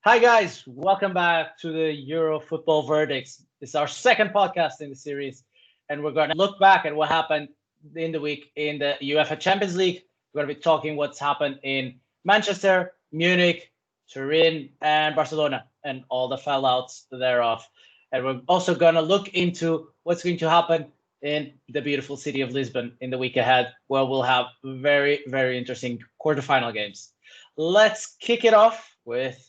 Hi guys, welcome back to the Euro Football Verdicts. It's our second podcast in the series, and we're going to look back at what happened in the week in the UEFA Champions League. We're going to be talking what's happened in Manchester, Munich, Turin, and Barcelona, and all the fallouts thereof. And we're also going to look into what's going to happen in the beautiful city of Lisbon in the week ahead, where we'll have very, very interesting quarterfinal games. Let's kick it off with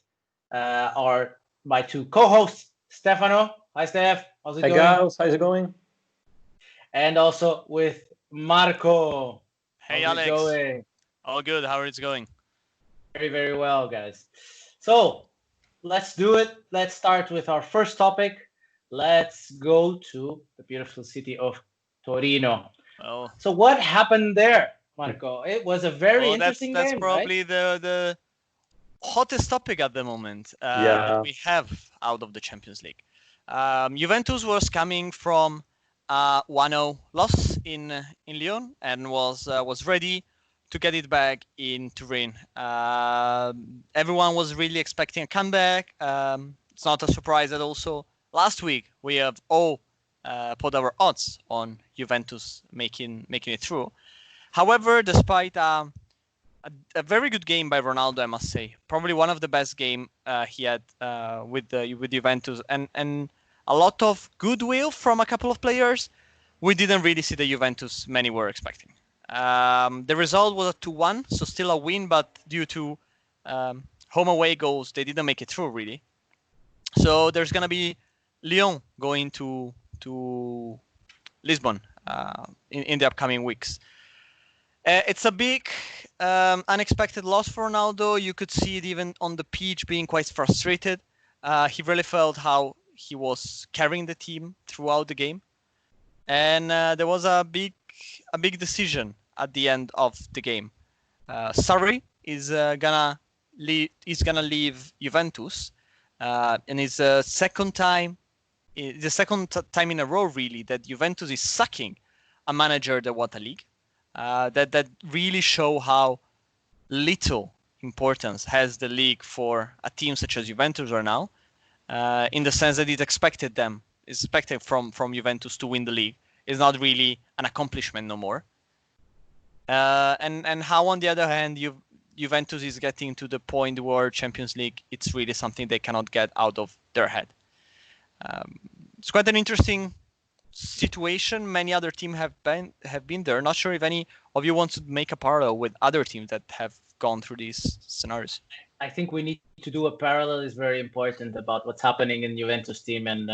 my two co-hosts, Stefano. Hi, Steph. How's it Hey going? guys, how's it going? And also with Marco. Hey How's it Alex, going? all good. How are it going? Very, very well, guys. So let's do it. Let's start with our first topic. Let's go to the beautiful city of Torino. Oh, So what happened there, Marco? It was a very interesting that's game, probably right? the hottest topic at the moment Yeah. that we have out of the Champions League. Juventus was coming from 1-0 loss in Lyon and was ready to get it back in Turin. Everyone was really expecting a comeback. It's not a surprise that also last week we have all put our odds on Juventus making it through. However, despite a very good game by Ronaldo, I must say, probably one of the best game he had with Juventus, and a lot of goodwill from a couple of players. We didn't really see the Juventus many were expecting. The result was a 2-1, so still a win, but due to home away goals, they didn't make it through really. So there's gonna be Lyon going to Lisbon in the upcoming weeks. It's a big unexpected loss for Ronaldo. You could see it even on the pitch being quite frustrated. He really felt how he was carrying the team throughout the game. And there was a big decision at the end of the game. Sarri is gonna leave Juventus, and it's the second time in a row really that Juventus is sucking a manager that won the league. That really show how little importance has the league for a team such as Juventus right now, in the sense that it's expected from Juventus to win the league. It's not really an accomplishment no more. And how on the other hand Juventus is getting to the point where Champions League, it's really something they cannot get out of their head. It's quite an interesting situation. Many other teams have been there. Not sure if any of you want to make a parallel with other teams that have gone through these scenarios. I think we need to do a parallel is very important about what's happening in Juventus team and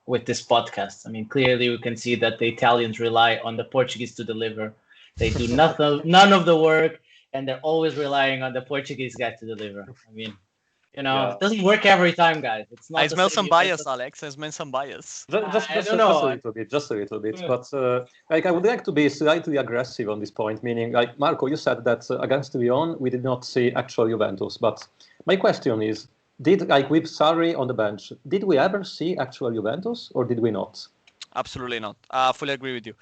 with this podcast. I mean, clearly we can see that the Italians rely on the Portuguese to deliver. They do none of the work, and they're always relying on the Portuguese guy to deliver. I mean, it doesn't work every time, guys. It's not. I smell some bias, Alex. I smell some bias. Just I a don't know. little bit. Yeah. But I would like to be slightly aggressive on this point. Meaning, like Marco, you said that against Lyon we did not see actual Juventus. But my question is, with Sarri on the bench, did we ever see actual Juventus, or did we not? Absolutely not. Fully agree with you.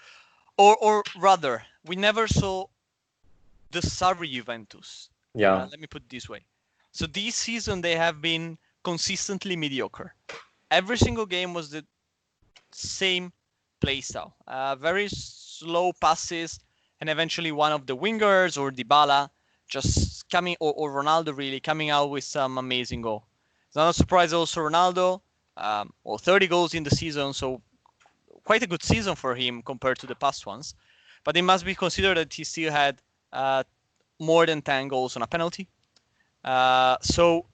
Or rather, we never saw the Sarri Juventus. Yeah. Let me put it this way. So this season they have been consistently mediocre. Every single game was the same play style. Very slow passes, and eventually one of the wingers or Dybala just coming, or Ronaldo really coming out with some amazing goal. It's not a surprise also Ronaldo, 30 goals in the season, so quite a good season for him compared to the past ones. But it must be considered that he still had more than 10 goals on a penalty. So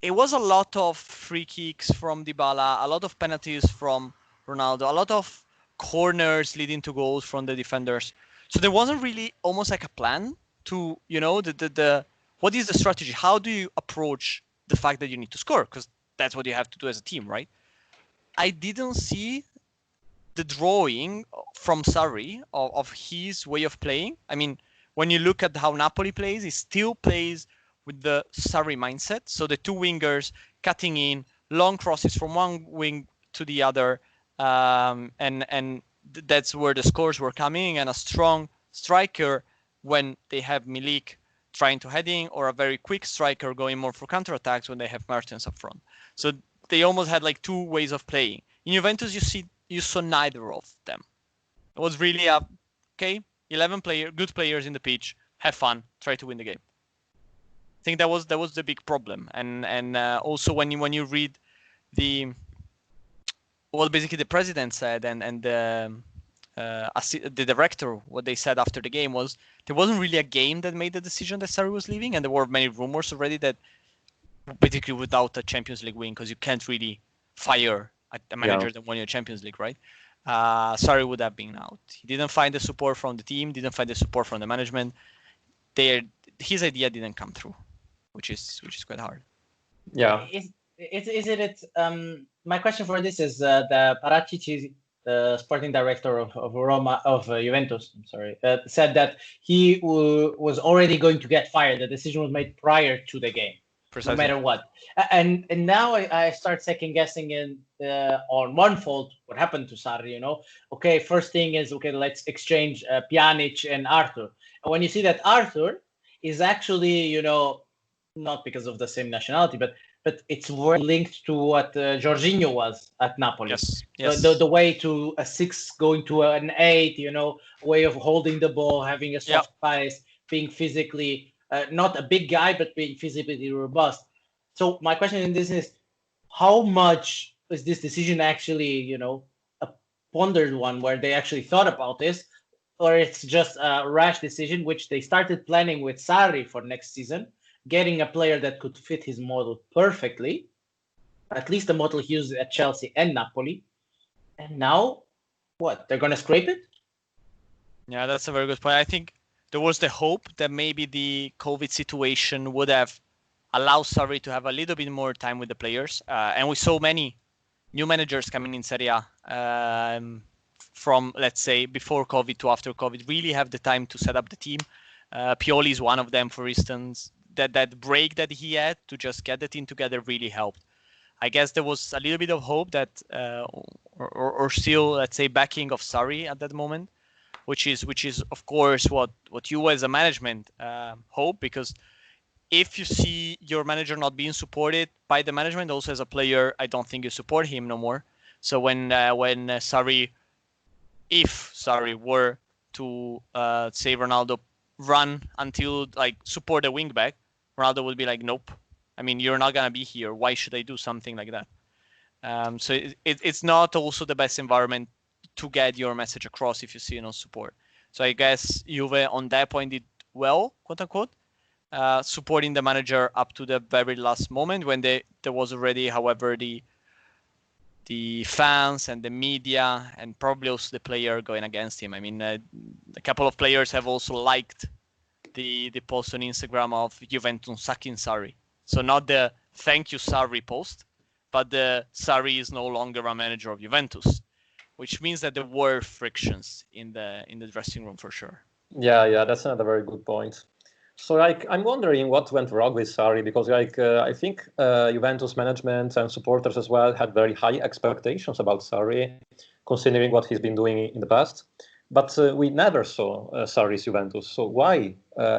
it was a lot of free kicks from Dybala, a lot of penalties from Ronaldo, a lot of corners leading to goals from the defenders. So there wasn't really almost like a plan to, what is the strategy? How do you approach the fact that you need to score? Because that's what you have to do as a team, right? I didn't see the drawing from Sarri of his way of playing. I mean, when you look at how Napoli plays, he still plays with the Sarri mindset. So the two wingers cutting in, long crosses from one wing to the other, and that's where the scores were coming, and a strong striker when they have Milik trying to heading, or a very quick striker going more for counterattacks when they have Mertens up front. So they almost had like two ways of playing. In Juventus, you saw neither of them. It was really 11 good players in the pitch, have fun, try to win the game. I think that was the big problem, and also when you read what basically the president said and the director, what they said after the game was there wasn't really a game that made the decision that Sarri was leaving, and there were many rumors already that basically without a Champions League win, because you can't really fire a manager that won your Champions League, right? Sarri would have been out. He didn't find the support from the team, didn't find the support from the management. His idea didn't come through, which is quite hard. Yeah. My question for this is the Paratici, the sporting director of Juventus, said that he was already going to get fired. The decision was made prior to the game. Precisely. No matter what. And now I start second guessing on one fault what happened to Sarri, Okay, first thing is, let's exchange Pjanic and Arthur. And when you see that Arthur is actually, not because of the same nationality, but it's very linked to what Jorginho was at Napoli. Yes. The way to a 6 going to an 8, way of holding the ball, having a soft pace, being physically not a big guy, but being physically robust. So my question in this is, how much is this decision actually, a pondered one where they actually thought about this, or it's just a rash decision, which they started planning with Sarri for next season, getting a player that could fit his model perfectly, at least the model he used at Chelsea and Napoli. And now, what? They're going to scrape it? Yeah, that's a very good point. I think there was the hope that maybe the COVID situation would have allowed Sarri to have a little bit more time with the players. And we saw many new managers coming in Serie A from, let's say, before COVID to after COVID, really have the time to set up the team. Pioli is one of them, for instance. That break that he had to just get the team together really helped. I guess there was a little bit of hope that, or still, let's say, backing of Sarri at that moment, which is of course what you as a management hope, because if you see your manager not being supported by the management, also as a player, I don't think you support him no more. So when Sarri, if Sarri were to say Ronaldo run until support a wing back, Ronaldo would be like, nope. I mean, you're not gonna be here. Why should I do something like that? So it's not also the best environment to get your message across if you see no support. So I guess Juve on that point did well, quote unquote, supporting the manager up to the very last moment when there was already, however, the fans and the media and probably also the player going against him. I mean, a couple of players have also liked the post on Instagram of Juventus sacking Sarri. So not the thank you Sarri post, but the Sarri is no longer a manager of Juventus, which means that there were frictions in the dressing room for sure. Yeah, that's another very good point. So I'm wondering what went wrong with Sarri, because I think Juventus management and supporters as well had very high expectations about Sarri, considering what he's been doing in the past. But we never saw Sarri's Juventus. So why?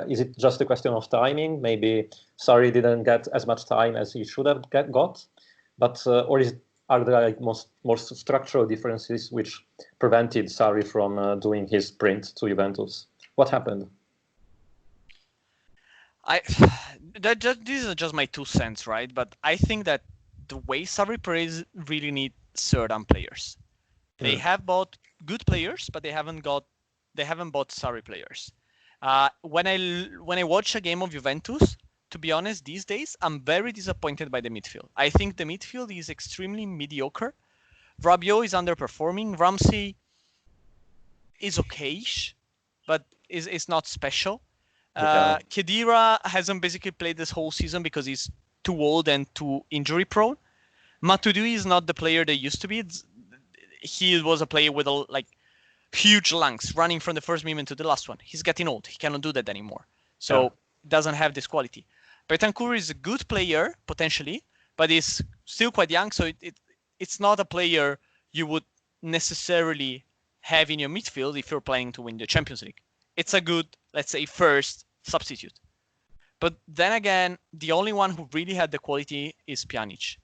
Is it just a question of timing? Maybe Sarri didn't get as much time as he should have got, but or are there more structural differences which prevented Sarri from doing his sprint to Juventus? What happened? These are just my 2 cents, right? But I think that the way Sarri plays really need certain players. They have bought good players, but they haven't bought Sarri players. When I watch a game of Juventus, to be honest, these days I'm very disappointed by the midfield. I think the midfield is extremely mediocre. Rabiot is underperforming. Ramsey is okayish, but is not special. Khedira hasn't basically played this whole season because he's too old and too injury prone. Matuidi is not the player they used to be. He was a player with huge lungs running from the first moment to the last one. He's getting old. He cannot do that anymore. So doesn't have this quality. Bentancur is a good player potentially, but he's still quite young. So it's not a player you would necessarily have in your midfield if you're planning to win the Champions League. It's a good, let's say, first substitute. But then again, the only one who really had the quality is Pjanic.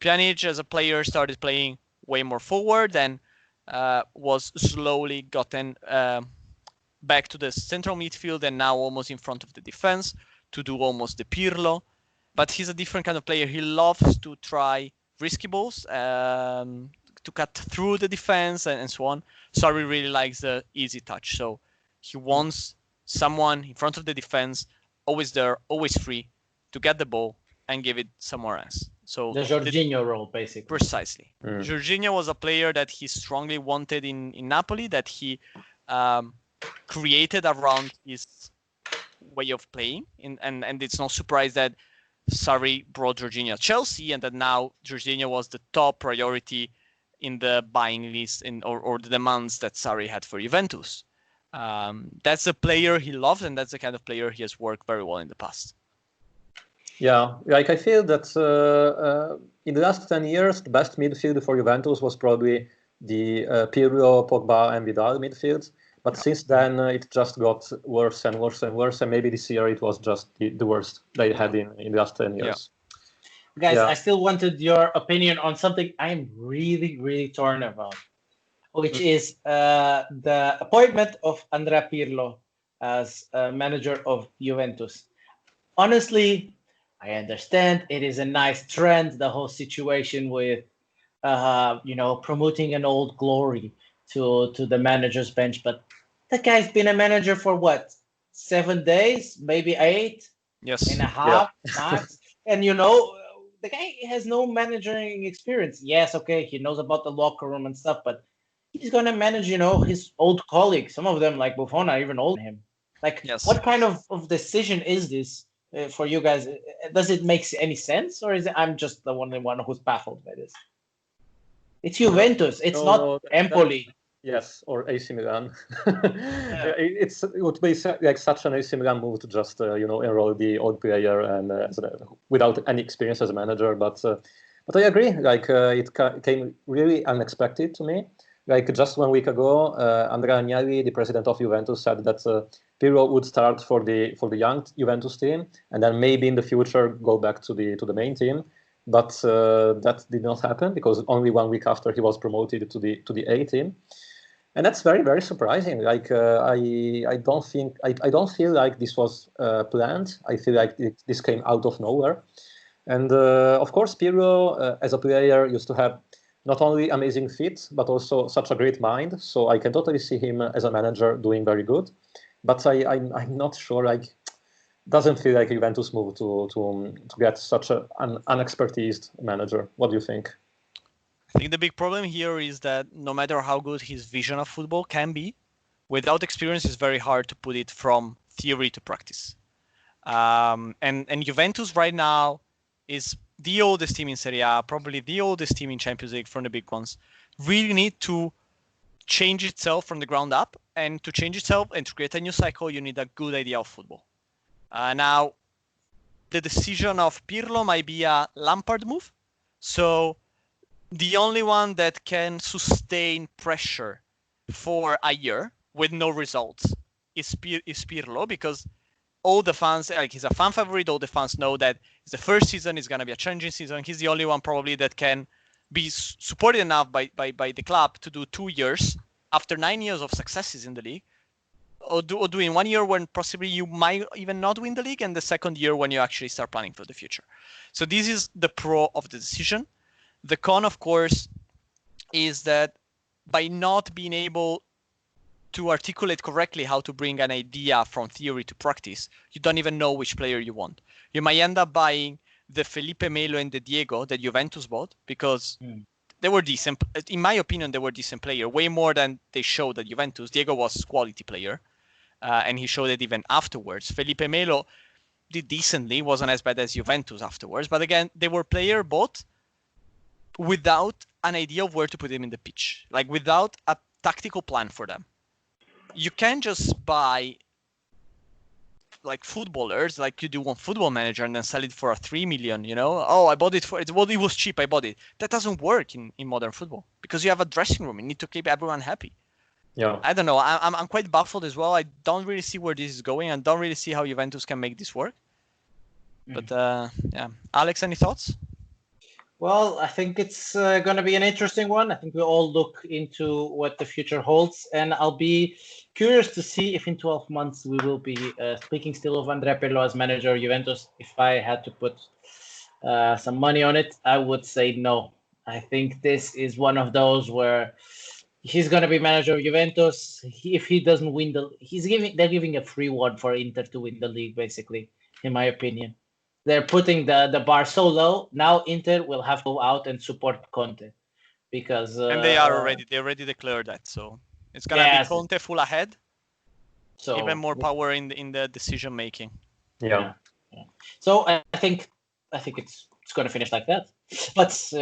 Pjanic, as a player, started playing way more forward and was slowly gotten back to the central midfield and now almost in front of the defense to do almost the Pirlo. But he's a different kind of player. He loves to try risky balls, to cut through the defense and so on. Sarri really likes the easy touch. So he wants someone in front of the defense, always there, always free, to get the ball and give it somewhere else. So the Jorginho role, basically. Precisely. Jorginho was a player that he strongly wanted in Napoli, that he created around his way of playing. And it's no surprise that Sarri brought Jorginho to Chelsea and that now Jorginho was the top priority in the buying list or the demands that Sarri had for Juventus. That's the player he loved, and that's the kind of player he has worked very well in the past. Yeah, like I feel that in the last 10 years, the best midfield for Juventus was probably the Pirlo, Pogba, and Vidal midfield. But since then, it just got worse and worse and worse. And maybe this year it was just the worst they had in the last 10 years. Guys, I still wanted your opinion on something I'm really, really torn about, which is the appointment of Andrea Pirlo as manager of Juventus. Honestly, I understand it is a nice trend, the whole situation with, promoting an old glory to the manager's bench. But the guy's been a manager for what, 7 days, maybe 8 and a half max. And, the guy has no managing experience. Yes, okay, he knows about the locker room and stuff, but he's going to manage, his old colleagues. Some of them, like Buffon, are even older than him. What kind of decision is this for you guys? Does it make any sense, or is it I'm just the only one who's baffled by this? It's Juventus. It's not Empoli. Yes, or AC Milan. It would be like such an AC Milan move to just enroll the old player and without any experience as a manager. But I agree. Like it came really unexpected to me. Like just 1 week ago, Andrea Agnelli, the president of Juventus, said that Pirlo would start for the young Juventus team and then maybe in the future go back to the main team. But that did not happen because only 1 week after he was promoted to the A team. And that's very, very surprising. Like I don't feel like this was planned. I feel like this came out of nowhere. And of course, Pirlo as a player used to have not only amazing feet but also such a great mind. So I can totally see him as a manager doing very good. But I'm not sure. Like, doesn't feel like a Juventus move to get such an unexpertised manager. What do you think? I think the big problem here is that no matter how good his vision of football can be, without experience, it's very hard to put it from theory to practice. And Juventus right now is the oldest team in Serie A, probably the oldest team in Champions League from the big ones. Really need to change itself from the ground up, and to change itself and to create a new cycle, you need a good idea of football. Now, the decision of Pirlo might be a Lampard move. So the only one that can sustain pressure for a year with no results is Pirlo, because all the fans, like, he's a fan favorite. All the fans know that it's the first season, it's going to be a challenging season. He's the only one probably that can be supported enough by the club to do 2 years after 9 years of successes in the league, or do in 1 year when possibly you might even not win the league, and the second year when you actually start planning for the future. So this is the pro of the decision. The con, of course, is that by not being able to articulate correctly how to bring an idea from theory to practice, you don't even know which player you want. You might end up buying the Felipe Melo and the Diego that Juventus bought because they were decent. In my opinion, they were decent player, way more than they showed at Juventus. Diego was a quality player, and he showed it even afterwards. Felipe Melo did decently, wasn't as bad as Juventus afterwards. But again, they were player bought without an idea of where to put them in the pitch, like without a tactical plan for them. You can't just buy like footballers like you do on Football Manager and then sell it for a 3 million, Oh, I bought it for it. Well, it was cheap. I bought it. That doesn't work in modern football because you have a dressing room. You need to keep everyone happy. Yeah. I don't know. I'm quite baffled as well. I don't really see where this is going and don't really see how Juventus can make this work. But yeah, Alex, any thoughts? Well, I think it's going to be an interesting one. I think we all look into what the future holds, and I'll be curious to see if in 12 months we will be speaking still of Andrea Pirlo as manager of Juventus. If I had to put some money on it, I would say no. I think this is one of those where he's going to be manager of Juventus. If he doesn't win they're giving a free one for Inter to win the league, basically, in my opinion. They're putting the bar so low. Now Inter will have to go out and support Conte because And they already declared that. So it's gonna be Conte full ahead. So even more power in the decision making. Yeah. So I think it's going to finish like that. But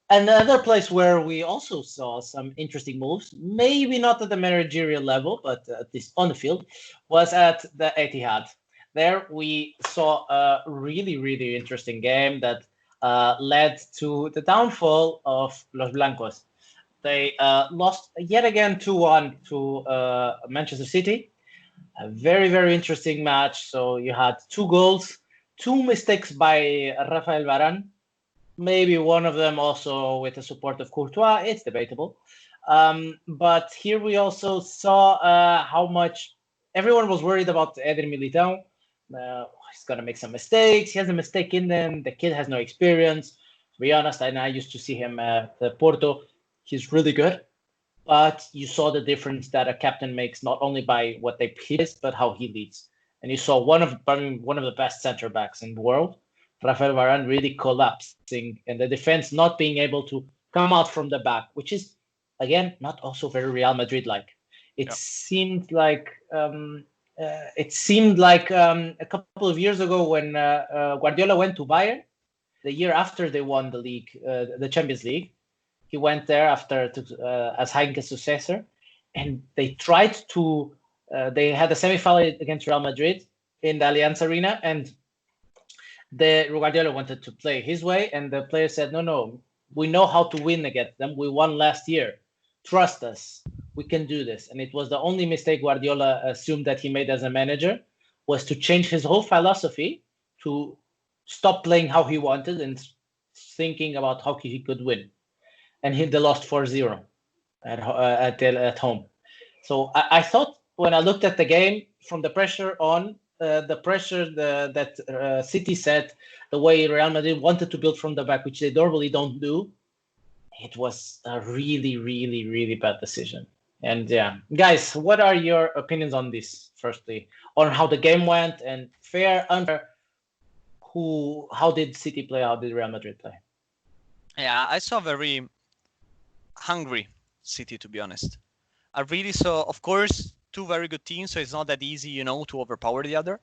another place where we also saw some interesting moves, maybe not at the managerial level, but at least on the field, was at the Etihad. There we saw a really, really interesting game that led to the downfall of Los Blancos. They lost yet again 2-1 to Manchester City. A very, very interesting match. So you had 2 goals, 2 mistakes by Rafael Varane. Maybe one of them also with the support of Courtois. It's debatable. But here we also saw how much everyone was worried about Eder Militão. He's going to make some mistakes. He has a mistake in them. The kid has no experience. To be honest, I used to see him at Porto. He's really good. But you saw the difference that a captain makes not only by what they plays, but how he leads. And you saw one of the best center backs in the world, Rafael Varane, really collapsing, and the defense not being able to come out from the back, which is, again, not also very Real Madrid-like. It seemed like a couple of years ago when Guardiola went to Bayern, the year after they won the league, the Champions League. He went there after as Heinkes' successor, and they tried to. They had a semi-final against Real Madrid in the Allianz Arena, and the Guardiola wanted to play his way, and the players said, "No, we know how to win against them. We won last year. Trust us. We can do this." And it was the only mistake Guardiola assumed that he made as a manager, was to change his whole philosophy to stop playing how he wanted and thinking about how he could win. And they lost 4-0 at home. So I thought when I looked at the game, from the pressure on, that City set, the way Real Madrid wanted to build from the back, which they normally don't do, it was a really, really, really bad decision. And yeah, guys, what are your opinions on this? Firstly, on how the game went, and fair, unfair. How did City play? How did Real Madrid play? Yeah, I saw very hungry City, to be honest. I really saw, of course, 2 very good teams, so it's not that easy, to overpower the other.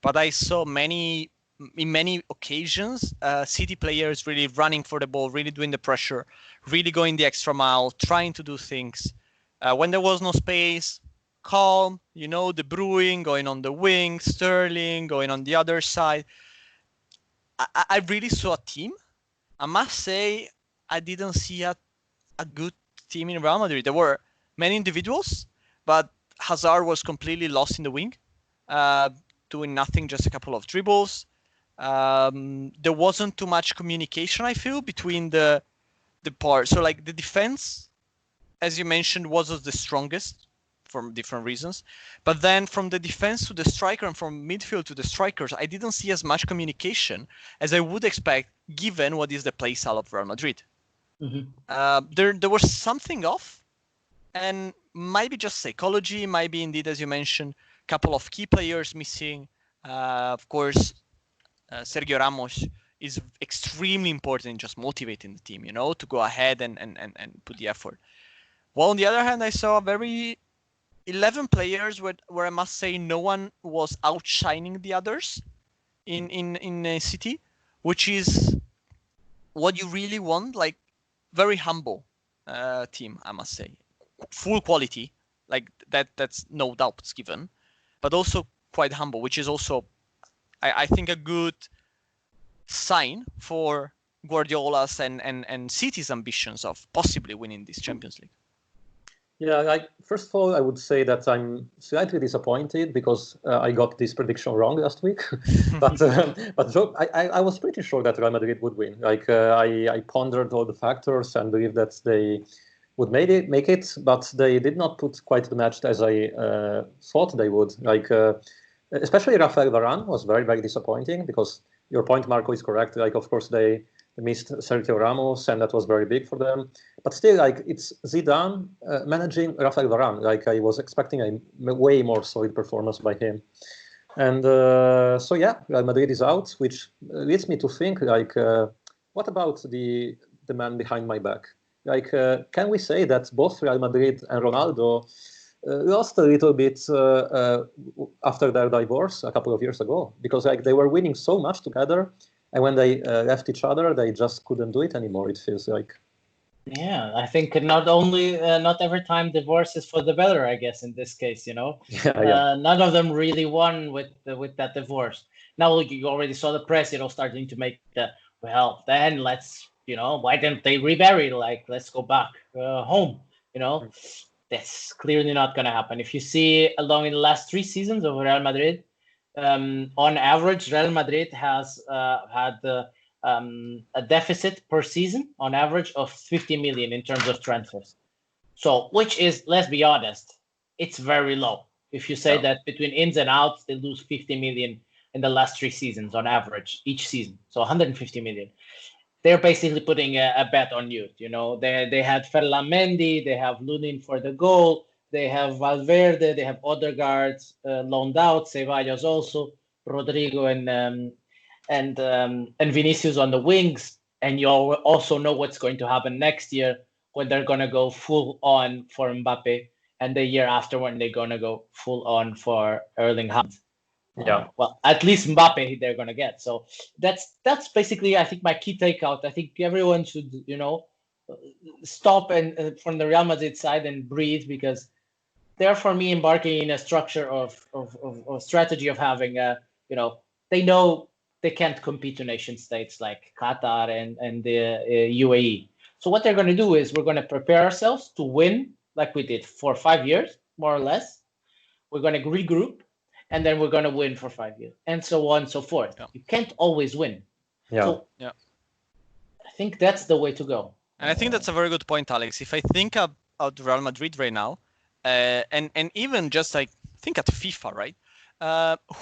But I saw in many occasions, City players really running for the ball, really doing the pressure, really going the extra mile, trying to do things. When there was no space, calm, De Bruyne going on the wing, Sterling going on the other side. I really saw a team. I must say, I didn't see a good team in Real Madrid. There were many individuals, but Hazard was completely lost in the wing, doing nothing, just a couple of dribbles. There wasn't too much communication, I feel, between the parts. So, like, the defense, as you mentioned, wasn't the strongest for different reasons. But then from the defense to the striker and from midfield to the strikers, I didn't see as much communication as I would expect, given what is the play style of Real Madrid. Mm-hmm. There was something off, and might be just psychology, might be indeed, as you mentioned, a couple of key players missing. Of course, Sergio Ramos is extremely important in just motivating the team, to go ahead and put the effort. While on the other hand, I saw 11 players where I must say no one was outshining the others in City, which is what you really want, like very humble team, I must say. Full quality, like that's no doubts given, but also quite humble, which is also, I think, a good sign for Guardiola's and City's ambitions of possibly winning this Champions League. Yeah, first of all, I would say that I'm slightly disappointed because I got this prediction wrong last week. But I was pretty sure that Real Madrid would win. I pondered all the factors and believed that they would make it, but they did not put quite the match as I thought they would. Especially Rafael Varane was very, very disappointing because your point, Marco, is correct. Of course, they missed Sergio Ramos, and that was very big for them. But still, it's Zidane managing Rafael Varane. I was expecting a way more solid performance by him. And so, yeah, Real Madrid is out, which leads me to think, what about the man behind my back? Can we say that both Real Madrid and Ronaldo lost a little bit after their divorce a couple of years ago? Because they were winning so much together, and when they left each other, they just couldn't do it anymore, it feels like. Yeah, I think not every time divorce is for the better, I guess, in this case, Yeah. None of them really won with that divorce. Now you already saw the press, starting to make then let's, why didn't they remarry? Let's go back home, That's clearly not going to happen. If you see along in the last 3 seasons of Real Madrid, on average, Real Madrid has had a deficit per season on average of 50 million in terms of transfers. So, which is, let's be honest, it's very low. If you say that between ins and outs, they lose 50 million in the last 3 seasons on average each season. So 150 million. They're basically putting a bet on youth. They had Ferland Mendy, they have Lunin for the goal, they have Valverde, they have Odegaard loaned out, Ceballos also, Rodrigo and Vinicius on the wings. And you also know what's going to happen next year when they're going to go full on for Mbappe, and the year after when they're going to go full on for Erling Haaland. Yeah. Well, at least Mbappe they're going to get. So that's basically, I think, my key takeout. I think everyone should, stop and from the Real Madrid side and breathe, because they're, for me, embarking in a structure of strategy of having they know they can't compete to nation states like Qatar and the UAE. So what they're going to do is we're going to prepare ourselves to win like we did for 5 years, more or less. We're going to regroup, and then we're going to win for 5 years, and so on and so forth. Yeah. You can't always win. Yeah. So I think that's the way to go. And I think that's a very good point, Alex. If I think about Real Madrid right now, and even just think at FIFA, right?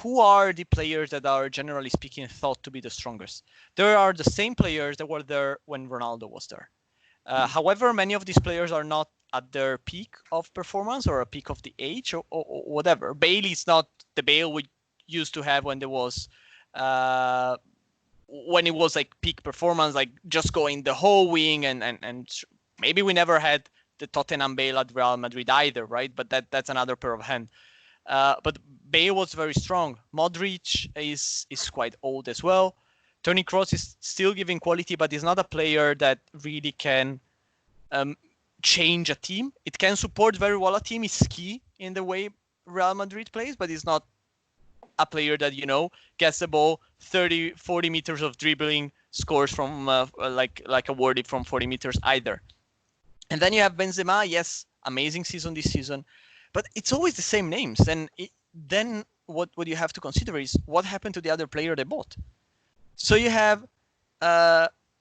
Who are the players that are, generally speaking, thought to be the strongest? There are the same players that were there when Ronaldo was there. However, many of these players are not at their peak of performance or a peak of the age or whatever. Bale is not the Bale we used to have when there was when it was peak performance, just going the whole wing, and maybe we never had the Tottenham Bale at Real Madrid either, right? But that's another pair of hands. But Bale was very strong. Modric is quite old as well. Toni Kroos is still giving quality, but he's not a player that really can change a team. It can support very well a team. Is key in the way Real Madrid plays, but he's not a player that gets the ball 30-40 meters of dribbling, scores from like a worthy from 40 meters either. And then you have Benzema. Yes, amazing season this season, but it's always the same names. And then what you have to consider is what happened to the other player they bought. So you have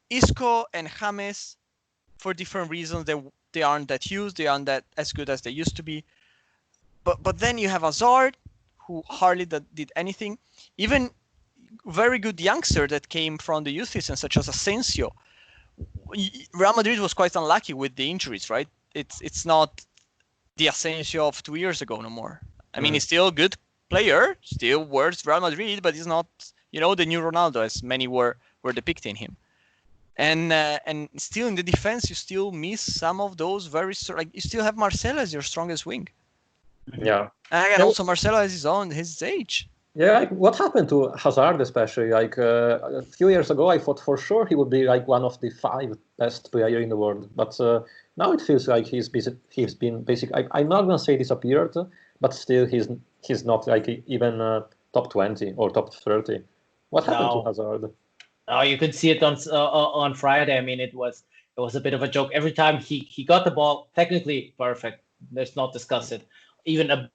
Isco and James, for different reasons. They aren't that used. They aren't that as good as they used to be. But then you have Hazard, who hardly did anything. Even very good youngster that came from the youth season, such as Asensio. Real Madrid was quite unlucky with the injuries, right? It's not the Asensio of 2 years ago no more. I mean, he's still a good player, still worth Real Madrid, but he's not, the new Ronaldo, as many were depicting him. And still in the defense, you still miss some of those you still have Marcelo as your strongest wing. Yeah. And also Marcelo has his age. Yeah, what happened to Hazard especially? A few years ago, I thought for sure he would be one of the 5 best players in the world. But now it feels like he's been basically. I'm not gonna say disappeared, but still he's not even top 20 or top 30. What happened to Hazard? Oh, you could see it on Friday. I mean, it was a bit of a joke. Every time he got the ball, technically perfect, Let's not discuss it. Even a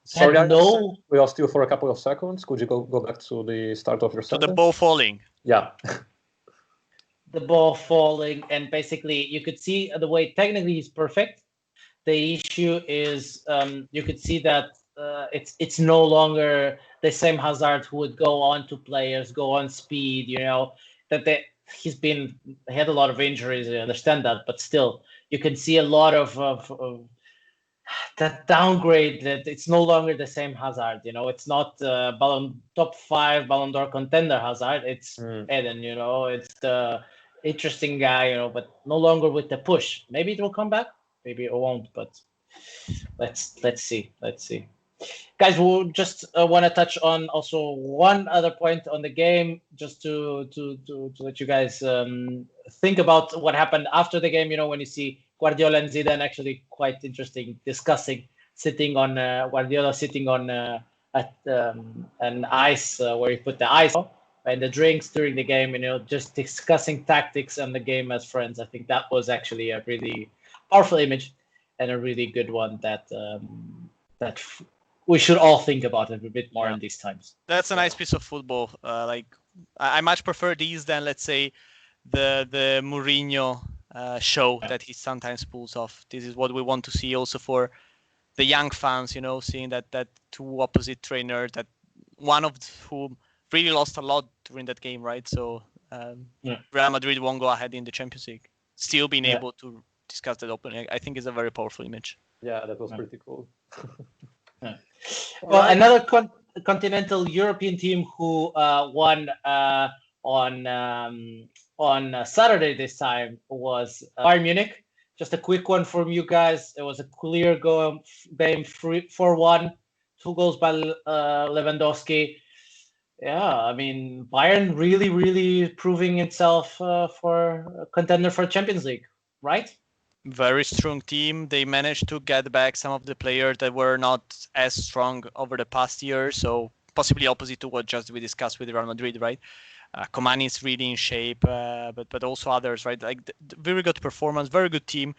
sorry, no. We lost you for a couple of seconds. Could you go back to the start of your sentence? To the ball falling. Yeah. The ball falling, and basically you could see the way technically he's perfect. The issue is you could see that it's no longer the same Hazard who would go on to players, go on speed. That he had a lot of injuries. I understand that, but still, you can see a lot of that downgrade. That it's no longer the same Hazard. It's not top 5 Ballon d'Or contender Hazard. It's Eden. It's the interesting guy. But no longer with the push. Maybe it will come back. Maybe it won't. But let's see. Guys, we'll just want to touch on also one other point on the game, just to let you guys think about what happened after the game. When you see Guardiola and Zidane, actually quite interesting, sitting on Guardiola sitting on an ice where he put the ice and the drinks during the game, just discussing tactics and the game as friends. I think that was actually a really powerful image and a really good one that we should all think about it a bit more in these times. That's a nice piece of football. I much prefer these than, let's say, the Mourinho show that he sometimes pulls off. This is what we want to see also for the young fans, seeing that two opposite trainers, that one of whom really lost a lot during that game, right? So Real Madrid won't go ahead in the Champions League. Still being able to discuss that openly, I think is a very powerful image. Yeah, that was pretty cool. Well, another continental European team who won on Saturday this time was Bayern Munich. Just a quick one from you guys. It was a clear game, 4-1, 2 goals by Lewandowski. Yeah, I mean, Bayern really, really proving itself for a contender for Champions League, right? Very strong team. They managed to get back some of the players that were not as strong over the past year. So possibly opposite to what just we discussed with Real Madrid, right? Coman is really in shape, but also others, right? Very good performance, very good team.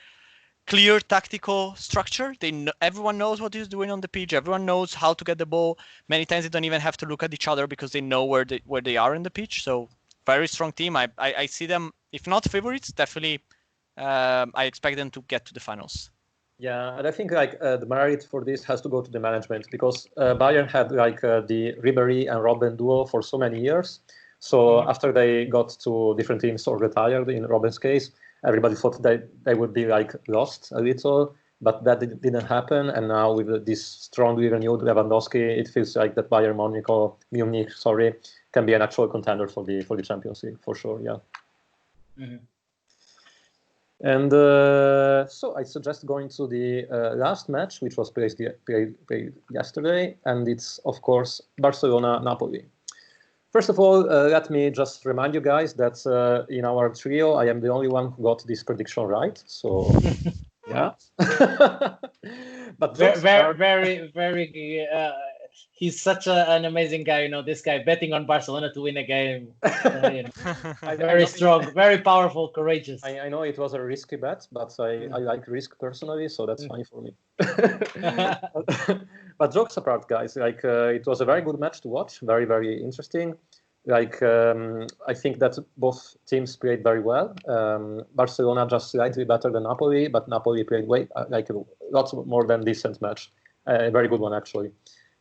Clear tactical structure. Everyone knows what he's doing on the pitch. Everyone knows how to get the ball. Many times they don't even have to look at each other because they know where they are in the pitch. So very strong team. I see them, if not favorites, definitely. I expect them to get to the finals. Yeah, and I think the merit for this has to go to the management, because Bayern had the Ribéry and Robben duo for so many years. So after they got to different teams or retired, in Robben's case, everybody thought they would be lost a little, but that didn't happen. And now with this strongly renewed Lewandowski, it feels like that Bayern Munich, can be an actual contender for the Champions League for sure. Yeah. Mm-hmm. And so I suggest going to the last match, which was played yesterday, and it's, of course, Barcelona-Napoli. First of all, let me just remind you guys that in our trio, I am the only one who got this prediction right. So, yeah. But very. He's such an amazing guy. This guy betting on Barcelona to win a game. Very strong, very powerful, courageous. I know it was a risky bet, but I like risk personally, so that's fine for me. But jokes apart, guys, it was a very good match to watch. Very, very interesting. I think that both teams played very well. Barcelona just slightly better than Napoli, but Napoli played lots more than decent match. A very good one, actually.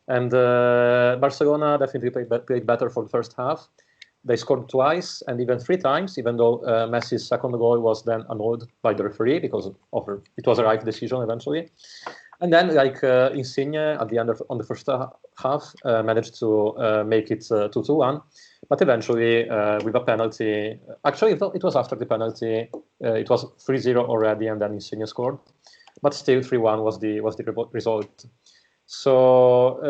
And Barcelona definitely played better for the first half. They scored twice and even 3 times, even though Messi's second goal was then annulled by the referee because it was a right decision eventually. And then, Insigne at the end on the first half managed to make it 2-1. But eventually, with a penalty, actually it was after the penalty, it was 3-0 already, and then Insigne scored. But still, 3-1 was the result. So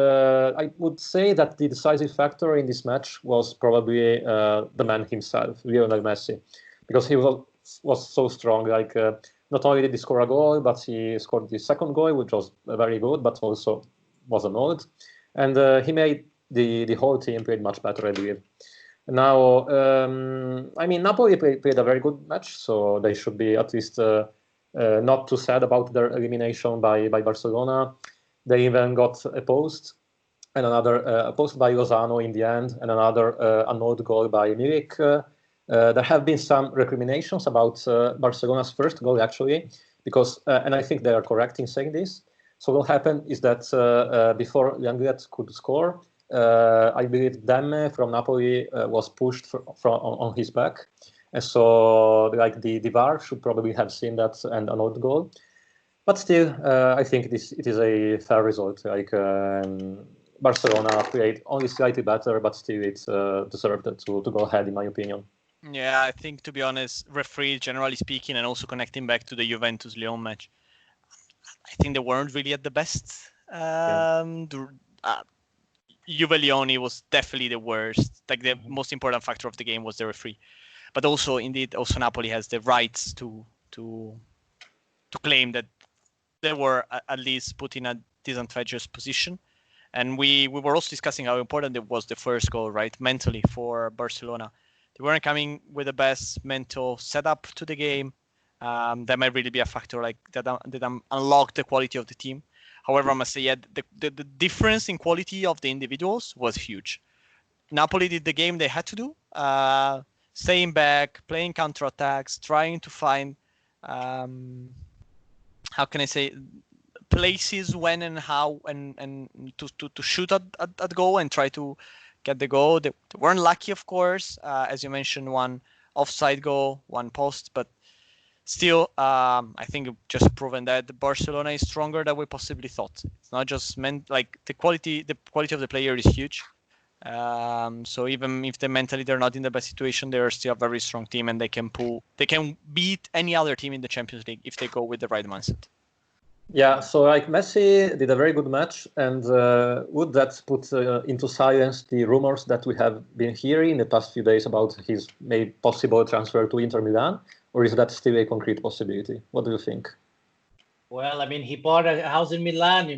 I would say that the decisive factor in this match was probably the man himself, Lionel Messi, because he was so strong. Not only did he score a goal, but he scored the second goal, which was very good, but also was annulled. And he made the whole team played much better, I believe. Now, I mean, Napoli played a very good match, so they should be at least not too sad about their elimination by Barcelona. They even got a post, and another a post by Lozano in the end, and another annulled goal by Milik. There have been some recriminations about Barcelona's first goal, actually, because, and I think they are correct in saying this. So what happened is that before Lenglet could score, I believe Demme from Napoli was pushed on his back. And so like the VAR should probably have seen that and annulled goal. But still, I think it is a fair result. Like Barcelona played only slightly better, but still it deserved to go ahead, in my opinion. Yeah, I think, to be honest, referees, generally speaking, and also connecting back to the Juventus-Lyon match, I think they weren't really at the best. Juve-Lyon was definitely the worst. Like the most important factor of the game was the referee. But also, indeed, also Napoli has the rights to claim that they were at least put in a disadvantageous position. And we were also discussing how important it was the first goal, right, mentally for Barcelona. They weren't coming with the best mental setup to the game. That might really be a factor like that unlocked the quality of the team. However, I must say, yeah, the difference in quality of the individuals was huge. Napoli did the game they had to do, staying back, playing counterattacks, trying to find, how can I say, places when and how and to shoot at goal and try to get the goal. They weren't lucky, of course, as you mentioned, one offside goal, one post, but still, I think it just proven that Barcelona is stronger than we possibly thought. It's not just meant like the quality of the player is huge. So even if mentally they're not in the best situation, they're still a very strong team, and they can beat any other team in the Champions League if they go with the right mindset. Yeah, so like Messi did a very good match, and would that put into silence the rumors that we have been hearing in the past few days about his possible transfer to Inter Milan, or is that still a concrete possibility? What do you think? Well, I mean, he bought a house in Milan,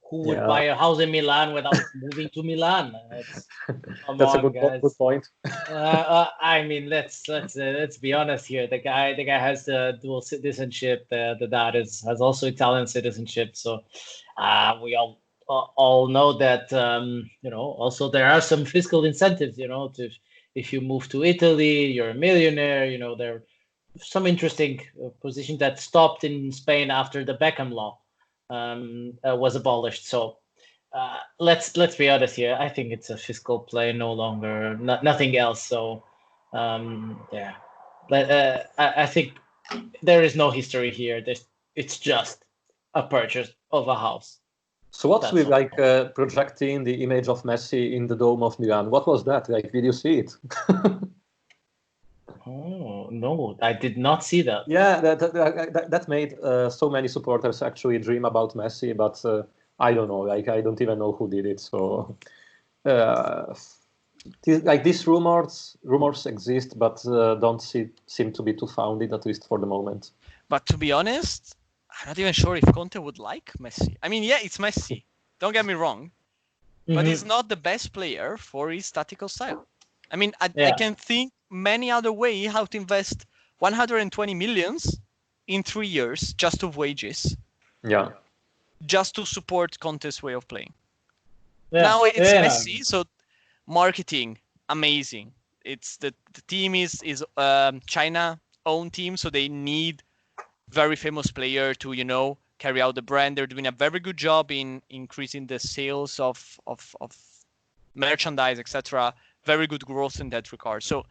Who would buy a house in Milan without moving to Milan? That's a good point. I mean, let's be honest here. The guy has the dual citizenship. The dad has also Italian citizenship. So we all know that also there are some fiscal incentives. If you move to Italy, you're a millionaire. There are some interesting position that stopped in Spain after the Beckham law was abolished. So let's be honest here. I think it's a fiscal play, no longer, nothing else. So yeah, I think there is no history here. It's just a purchase of a house. So what's with projecting the image of Messi in the dome of Milan? What was that? Like, did you see it? Oh no, I did not see that. Yeah, that made so many supporters actually dream about Messi, but I don't know. Like, I don't even know who did it. So, these rumors exist, but don't seem to be too founded, at least for the moment. But to be honest, I'm not even sure if Conte would like Messi. I mean, yeah, it's Messi. Don't get me wrong, but he's not the best player for his tactical style. I mean, I can think many other way how to invest 120 millions in 3 years just of wages. Yeah. Just to support Conte's way of playing. Yeah. Now it's Messi, so marketing, amazing. It's the team is China own team, so they need very famous player to carry out the brand. They're doing a very good job in increasing the sales of merchandise, etc. Very good growth in that regard. So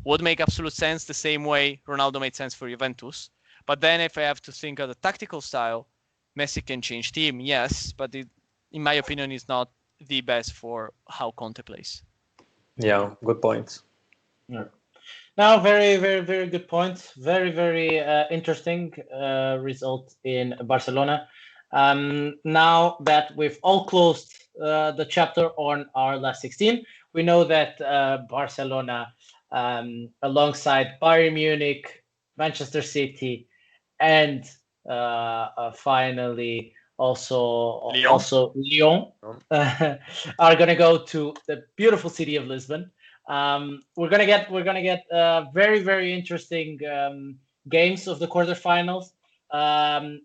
would make absolute sense the same way Ronaldo made sense for Juventus. But then if I have to think of the tactical style, Messi can change team, yes, but in my opinion, is not the best for how Conte plays. Yeah, good point. Yeah. Now, very, very, very good point. Very, very interesting result in Barcelona. Now that we've all closed the chapter on our last 16, we know that Barcelona, alongside Bayern Munich, Manchester City, and finally also Lyon are going to go to the beautiful city of Lisbon We're gonna get very, very interesting games of the quarterfinals.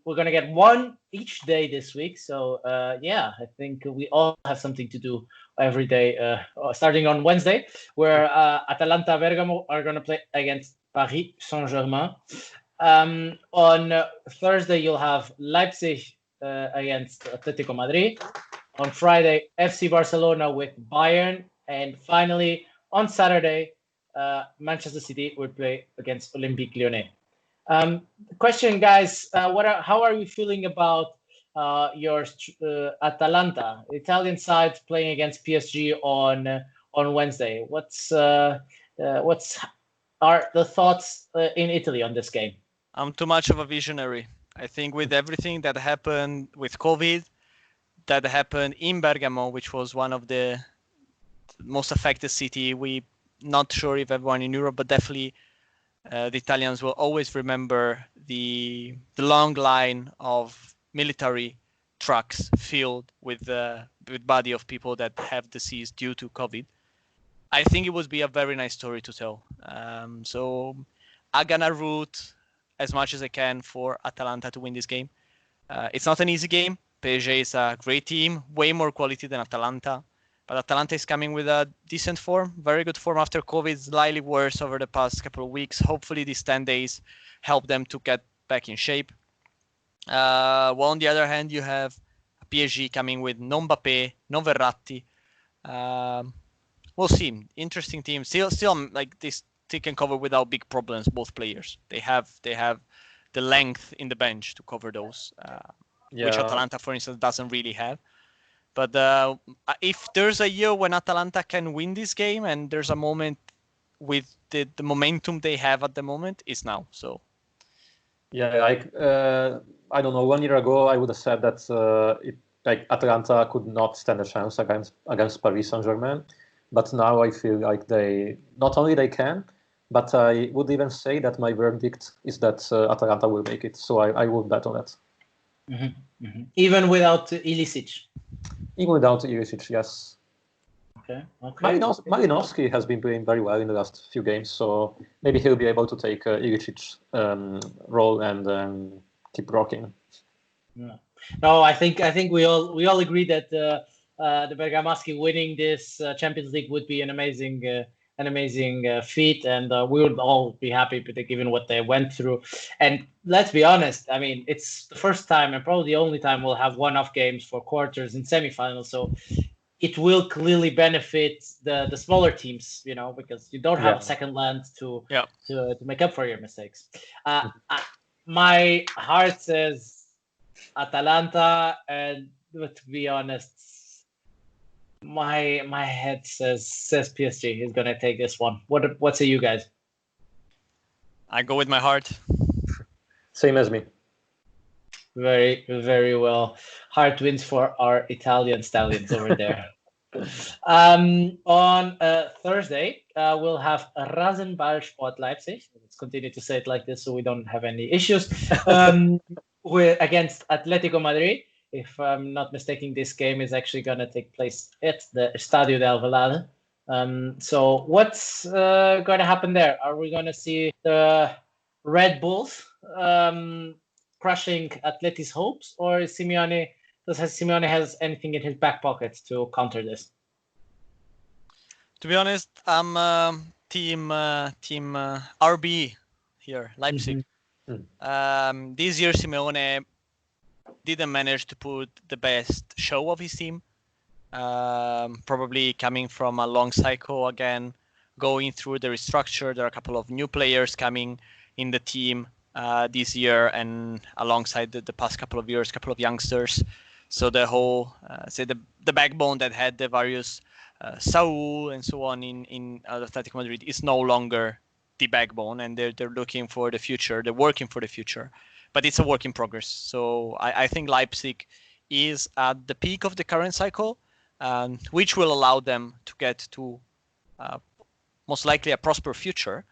We're gonna get one each day this week. So yeah, I think we all have something to do every day. Starting on Wednesday, where Atalanta Bergamo are gonna play against Paris Saint-Germain. On Thursday, you'll have Leipzig against Atletico Madrid. On Friday, FC Barcelona with Bayern. And finally, on Saturday, Manchester City will play against Olympique Lyonnais. Question, guys, how are you feeling about your Atalanta Italian side playing against PSG on Wednesday? What's are the thoughts in Italy on this game? I'm too much of a visionary. I think with everything that happened with COVID, that happened in Bergamo, which was one of the most affected city. We not sure if everyone in Europe, but definitely the Italians will always remember the long line of military trucks filled with body of people that have deceased due to COVID. I think it would be a very nice story to tell. So I'm gonna root as much as I can for Atalanta to win this game. It's not an easy game. PSG is a great team, way more quality than Atalanta. But Atalanta is coming with a decent form, very good form after COVID, slightly worse over the past couple of weeks. Hopefully these 10 days help them to get back in shape. While on the other hand, you have PSG coming with no Mbappé, no Verratti. We'll see. Interesting team. Still like this, they can cover without big problems, both players. They have the length in the bench to cover those, which Atalanta, for instance, doesn't really have. But if there's a year when Atalanta can win this game and there's a moment with the momentum they have at the moment, it's now. So yeah, like I don't know, 1 year ago I would have said that Atalanta could not stand a chance against Paris Saint-Germain, but now I feel like they not only they can, but I would even say that my verdict is that Atalanta will make it. So I would bet on that. Mm-hmm. Mm-hmm. Even without Ilicic? Even without Ilicic, yes. Okay. Malinowski has been playing very well in the last few games, so maybe he'll be able to take Ilicic's role and keep rocking. Yeah. No, I think we all agree that the Bergamaschi winning this Champions League would be an amazing feat, and we would all be happy given what they went through. And let's be honest, I mean, it's the first time and probably the only time we'll have one-off games for quarters and semifinals. So it will clearly benefit the smaller teams, because you don't have a second land to make up for your mistakes. My heart says Atalanta, and to be honest, my head says PSG is gonna take this one. What say you guys? I go with my heart. Same as me. Very, very well. Heart wins for our Italian stallions over there. On Thursday, we'll have Rasenballsport Leipzig. Let's continue to say it like this so we don't have any issues. Against Atletico Madrid. If I'm not mistaken, this game is actually going to take place at the Estadio de Alvalade. So what's going to happen there? Are we going to see the Red Bulls crushing Atleti's hopes, or does Simeone has anything in his back pocket to counter this? To be honest, I'm team RB here, Leipzig. Mm-hmm. This year, Simeone didn't manage to put the best show of his team. Probably coming from a long cycle again, going through the restructure. There are a couple of new players coming in the team this year, and alongside the past couple of years, couple of youngsters. So the whole, the backbone that had the various Saul and so on in Atletico Madrid is no longer the backbone, and they're looking for the future. They're working for the future. But it's a work in progress. So I think Leipzig is at the peak of the current cycle, which will allow them to get to most likely a prosperous future.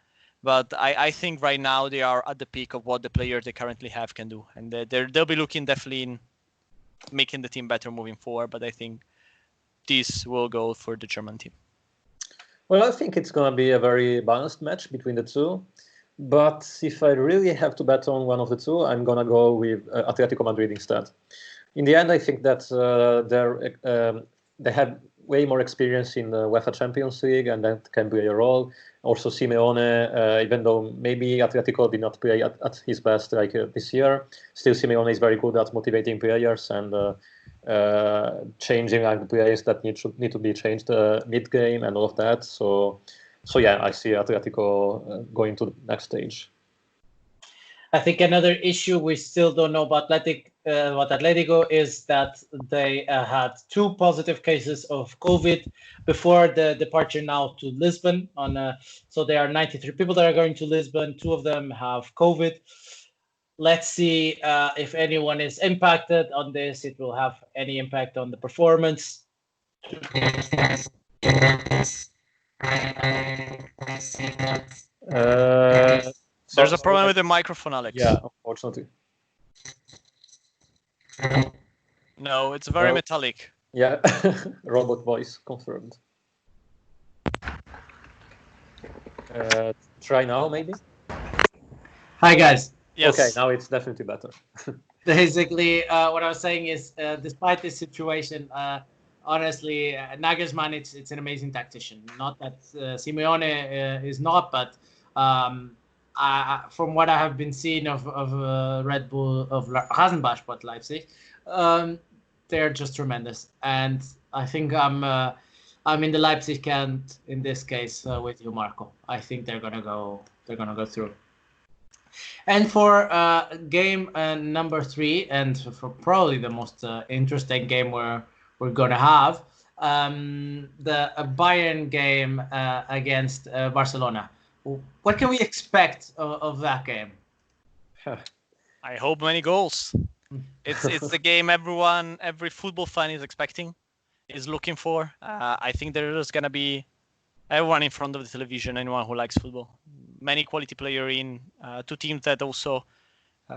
But I think right now they are at the peak of what the players they currently have can do. And they'll be looking definitely in making the team better moving forward. But I think this will go for the German team. Well, I think it's going to be a very balanced match between the two. But if I really have to bet on one of the two, I'm going to go with Atletico Madrid instead. In the end, I think that they have way more experience in the UEFA Champions League, and that can play a role. Also, Simeone, even though maybe Atletico did not play at his best this year, still Simeone is very good at motivating players and changing the players that need to be changed mid-game and all of that. So yeah, I see Atletico going to the next stage. I think another issue we still don't know about Atletico is that they had 2 positive cases of COVID before the departure now to Lisbon. So there are 93 people that are going to Lisbon. 2 of them have COVID. Let's see if anyone is impacted on this. It will have any impact on the performance. Yes. I see that. There's a problem with the microphone, Alex. Yeah, unfortunately. No, it's very metallic. Yeah, robot voice confirmed. Try now, maybe? Hi, guys. Yes. Okay, now it's definitely better. Basically, what I was saying is, despite this situation, honestly, Nagelsmann, it's an amazing tactician. Not that Simeone is not, but from what I have been seeing of Red Bull, of Rasenbach, but Leipzig, they're just tremendous. And I think I'm in the Leipzig camp in this case with you, Marco. I think they're gonna go through. And for game number 3, and for probably the most interesting game we're gonna have, the Bayern game against Barcelona. What can we expect of that game? I hope many goals. It's the game every football fan is expecting, is looking for. I think there is gonna be everyone in front of the television, anyone who likes football. Many quality players in 2 teams that also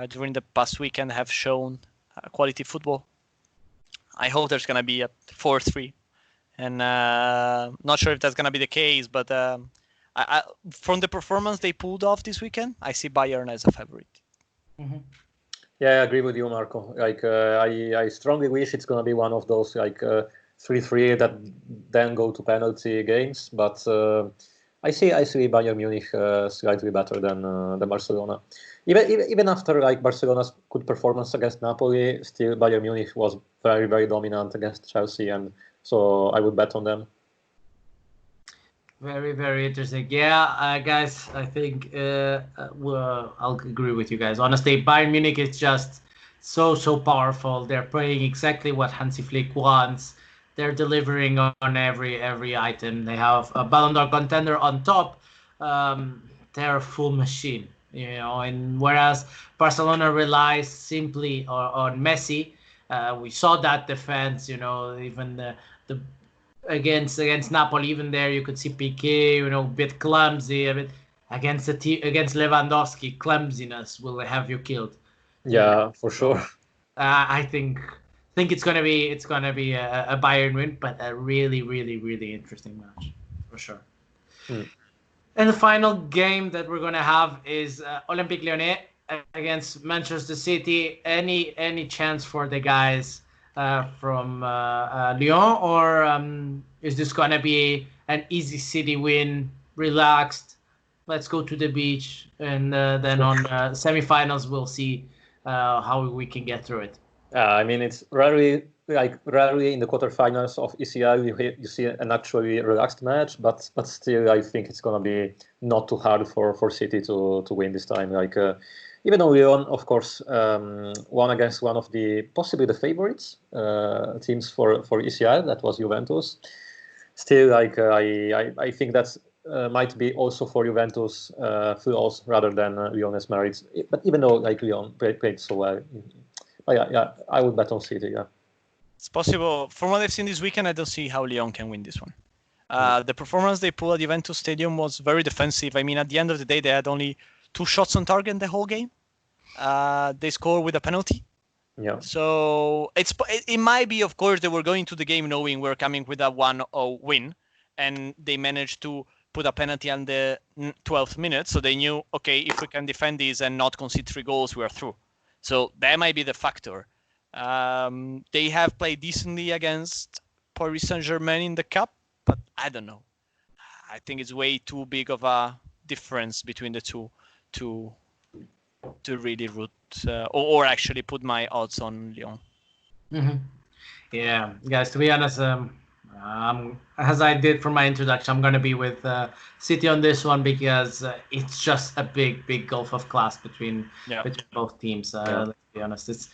during the past weekend have shown quality football. I hope there's gonna be a 4-3, and not sure if that's gonna be the case, but I from the performance they pulled off this weekend, I see Bayern as a favorite. Mm-hmm. Yeah, I agree with you, Marco. I strongly wish it's gonna be one of those 3-3 that then go to penalty games, but I see Bayern Munich slightly better than Barcelona. Even after Barcelona's good performance against Napoli, still Bayern Munich was very, very dominant against Chelsea, and so I would bet on them. Very, very interesting. Yeah, guys, I think I'll agree with you guys. Honestly, Bayern Munich is just so powerful. They're playing exactly what Hansi Flick wants. They're delivering on every item. They have a Ballon d'Or contender on top. They're a full machine, and whereas Barcelona relies simply on Messi, we saw that defense, even the against Napoli, even there you could see Piqué, a bit clumsy, a bit against Lewandowski, clumsiness will have you killed. Yeah, for sure. I think it's gonna be a Bayern win, but a really, really, really interesting match for sure. And the final game that we're gonna have is Olympique Lyonnais against Manchester City. Any chance for the guys from Lyon, or is this gonna be an easy City win, relaxed? Let's go to the beach, and then on semifinals we'll see how we can get through it. I mean, it's rarely in the quarterfinals of ECL you see an actually relaxed match, but still I think it's gonna be not too hard for City to win this time. Even though Lyon, of course, won against one of the possibly the favorites teams for ECL, that was Juventus. Still, I think that's might be also for Juventus flaws rather than Lyon's merits. But even though Lyon played so well, yeah, I would bet on City. Yeah, it's possible. From what I've seen this weekend, I don't see how Lyon can win this one. The performance they pulled at Juventus Stadium was very defensive. I mean, at the end of the day, they had only 2 shots on target the whole game. They scored with a penalty. Yeah. So it might be, of course, they were going to the game knowing we're coming with a 1-0 win, and they managed to put a penalty on the 12th minute. So they knew, okay, if we can defend this and not concede 3 goals, we are through. So that might be the factor. They have played decently against Paris Saint-Germain in the cup, but I don't know. I think it's way too big of a difference between the two to really root or actually put my odds on Lyon. Mm-hmm. Yeah, guys, to be honest, as I did for my introduction, I'm going to be with City on this one because it's just a big gulf of class between both teams. Let's be honest, it's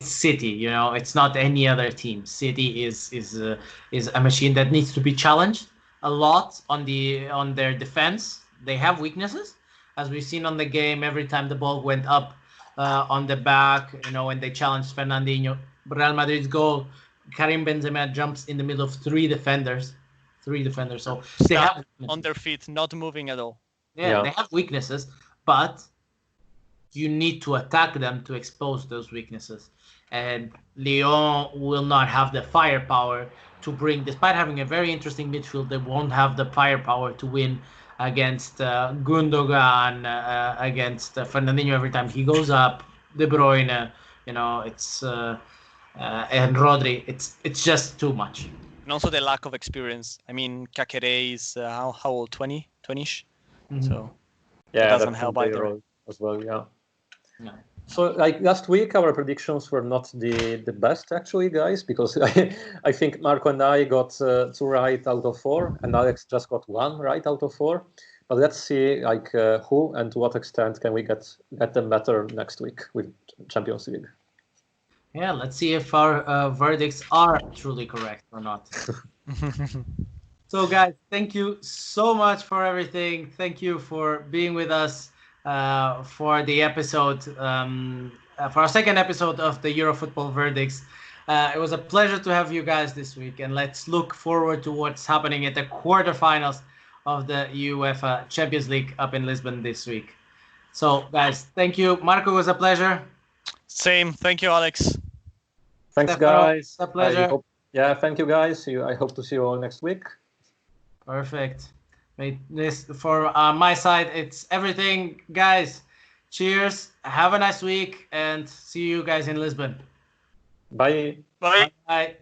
City. You know, it's not any other team. City is a machine that needs to be challenged a lot on their defense. They have weaknesses, as we've seen on the game. Every time the ball went up on the back, you know, when they challenged Fernandinho, Real Madrid's goal, Karim Benzema jumps in the middle of three defenders. So they have on their feet, not moving at all. Yeah, they have weaknesses, but you need to attack them to expose those weaknesses. And Lyon will not have the firepower to bring, despite having a very interesting midfield, they won't have the firepower to win against Gundogan, against Fernandinho every time he goes up, De Bruyne, you know, it's and Rodri, it's just too much. And also the lack of experience. I mean, Kakere is how old? 20-ish? Mm-hmm. So yeah, that doesn't help either. As well, yeah. So, like last week, our predictions were not the best, actually, guys, because I think Marco and I got 2 right out of 4, and Alex just got 1 right out of 4. But let's see, like, who and to what extent can we get them better next week with Champions League. Yeah, let's see if our verdicts are truly correct or not. So, guys, thank you so much for everything. Thank you for being with us for the episode, for our second episode of the Euro Football Verdicts. It was a pleasure to have you guys this week, and let's look forward to what's happening at the quarterfinals of the UEFA Champions League up in Lisbon this week. So, guys, thank you. Marco, it was a pleasure. Same. Thank you, Alex. Thanks, Stefano, guys. it's a pleasure. Thank you, guys. I hope to see you all next week. Perfect. This for my side, it's everything, guys. Cheers. Have a nice week, and see you guys in Lisbon. Bye. Bye. Bye.